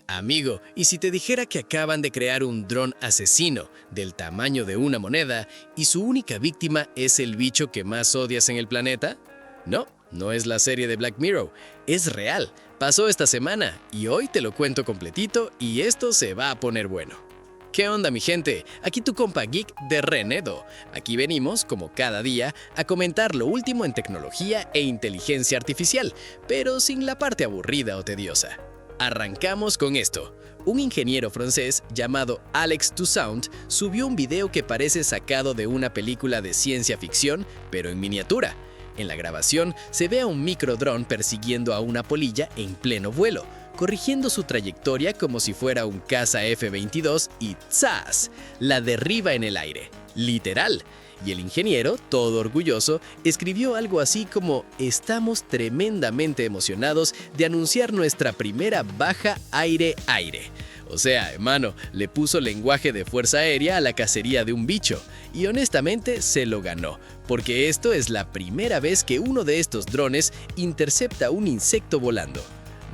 Amigo, ¿y si te dijera que acaban de crear un dron asesino del tamaño de una moneda y su única víctima es el bicho que más odias en el planeta? No, no es la serie de Black Mirror, es real, pasó esta semana y hoy te lo cuento completito y esto se va a poner bueno. ¿Qué onda, mi gente? Aquí tu compa geek de Renedo. Aquí venimos, como cada día, a comentar lo último en tecnología e inteligencia artificial, pero sin la parte aburrida o tediosa. Arrancamos con esto. Un ingeniero francés llamado Alex Toussaint subió un video que parece sacado de una película de ciencia ficción, pero en miniatura. En la grabación se ve a un microdrón persiguiendo a una polilla en pleno vuelo, corrigiendo su trayectoria como si fuera un caza F-22 y ¡zas!, la derriba en el aire. Literal. Y el ingeniero, todo orgulloso, escribió algo así como: "Estamos tremendamente emocionados de anunciar nuestra primera baja aire-aire". O sea, hermano, le puso lenguaje de fuerza aérea a la cacería de un bicho. Y honestamente se lo ganó, porque esto es la primera vez que uno de estos drones intercepta un insecto volando.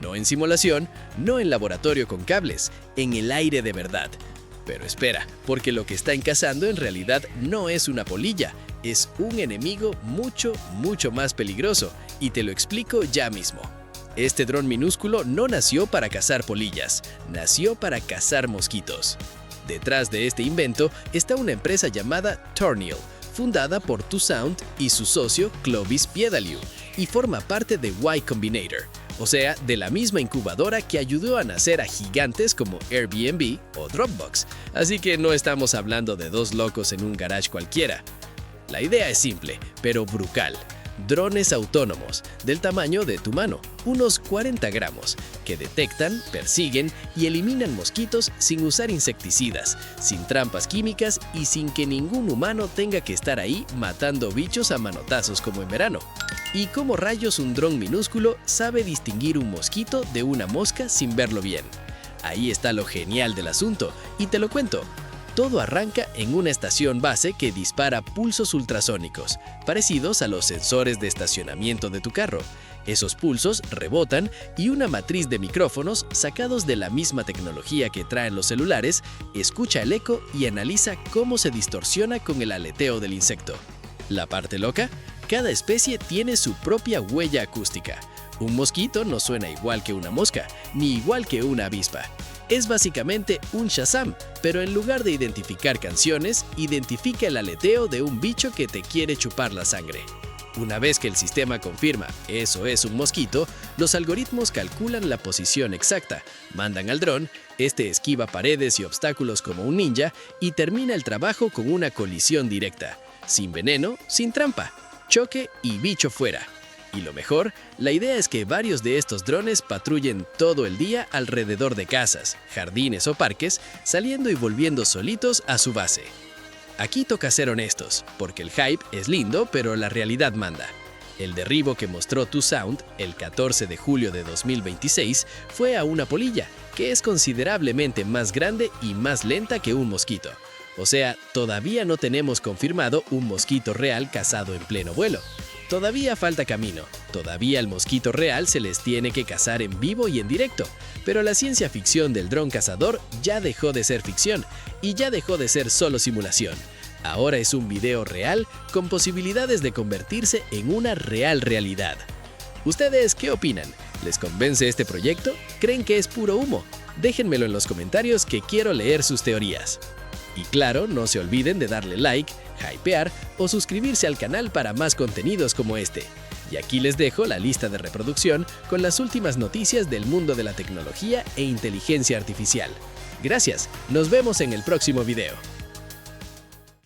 No en simulación, no en laboratorio con cables, en el aire de verdad. Pero espera, porque lo que están cazando en realidad no es una polilla, es un enemigo mucho más peligroso, y te lo explico ya mismo. Este dron minúsculo no nació para cazar polillas, nació para cazar mosquitos. Detrás de este invento está una empresa llamada Tornil, fundada por Toussaint y su socio Clovis Piedaliu, y forma parte de Y Combinator, o sea, de la misma incubadora que ayudó a nacer a gigantes como Airbnb o Dropbox, así que no estamos hablando de dos locos en un garage cualquiera. La idea es simple, pero brutal. Drones autónomos, del tamaño de tu mano, unos 40 gramos, que detectan, persiguen y eliminan mosquitos sin usar insecticidas, sin trampas químicas y sin que ningún humano tenga que estar ahí matando bichos a manotazos como en verano. ¿Y cómo rayos un dron minúsculo sabe distinguir un mosquito de una mosca sin verlo bien? Ahí está lo genial del asunto, y te lo cuento. Todo arranca en una estación base que dispara pulsos ultrasónicos, parecidos a los sensores de estacionamiento de tu carro. Esos pulsos rebotan y una matriz de micrófonos, sacados de la misma tecnología que traen los celulares, escucha el eco y analiza cómo se distorsiona con el aleteo del insecto. ¿La parte loca? Cada especie tiene su propia huella acústica. Un mosquito no suena igual que una mosca, ni igual que una avispa. Es básicamente un Shazam, pero en lugar de identificar canciones, identifica el aleteo de un bicho que te quiere chupar la sangre. Una vez que el sistema confirma eso es un mosquito, los algoritmos calculan la posición exacta, mandan al dron, este esquiva paredes y obstáculos como un ninja y termina el trabajo con una colisión directa, sin veneno, sin trampa, choque y bicho fuera. Y lo mejor, la idea es que varios de estos drones patrullen todo el día alrededor de casas, jardines o parques, saliendo y volviendo solitos a su base. Aquí toca ser honestos, porque el hype es lindo, pero la realidad manda. El derribo que mostró Toussaint el 14 de julio de 2026 fue a una polilla, que es considerablemente más grande y más lenta que un mosquito. O sea, todavía no tenemos confirmado un mosquito real cazado en pleno vuelo. Todavía falta camino, todavía el mosquito real se les tiene que cazar en vivo y en directo, pero la ciencia ficción del dron cazador ya dejó de ser ficción y ya dejó de ser solo simulación. Ahora es un video real con posibilidades de convertirse en una real realidad. ¿Ustedes qué opinan? ¿Les convence este proyecto? ¿Creen que es puro humo? Déjenmelo en los comentarios que quiero leer sus teorías. Y claro, no se olviden de darle like, hypear o suscribirse al canal para más contenidos como este. Y aquí les dejo la lista de reproducción con las últimas noticias del mundo de la tecnología e inteligencia artificial. Gracias, nos vemos en el próximo video.